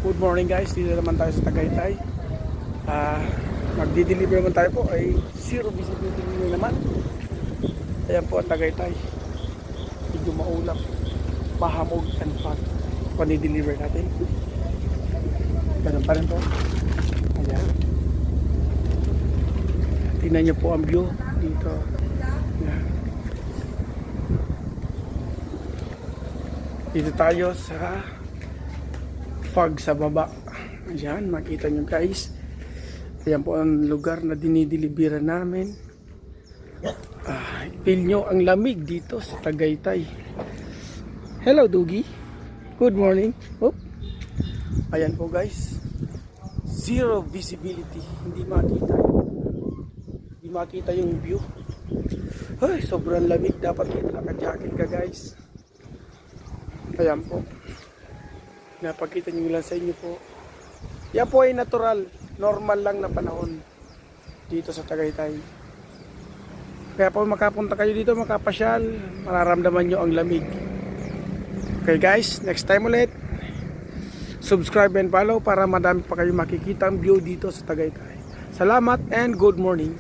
Good morning guys, dito naman tayo sa Tagaytay. Magdi-deliver naman tayo po ay zero visibility naman. Ayan po ang Tagaytay. Medyo maulap, mahamog and fog. Pani-deliver natin. Ganun pa rin po. Ayan. Tingnan nyo po ang view dito. Ayan. Dito tayo sa fog sa baba. Ayan, makita nyo guys. Ayan po ang lugar na dinideliveran namin. Feel nyo ang lamig dito sa Tagaytay. Hello Dugi. Good morning. Oh. Ayan po guys. Zero visibility. Hindi makita. Hindi makita yung view. Ay, sobrang lamig. Dapat naka-jacket ka guys. Ayan po. Napakita nyo lang sa inyo po. Yan po ay natural, normal lang na panahon dito sa Tagaytay. Kaya po makapunta kayo dito, makapasyal, mararamdaman nyo ang lamig. Okay guys, next time ulit. Subscribe and follow para madami pa kayo makikita ang view dito sa Tagaytay. Salamat and good morning.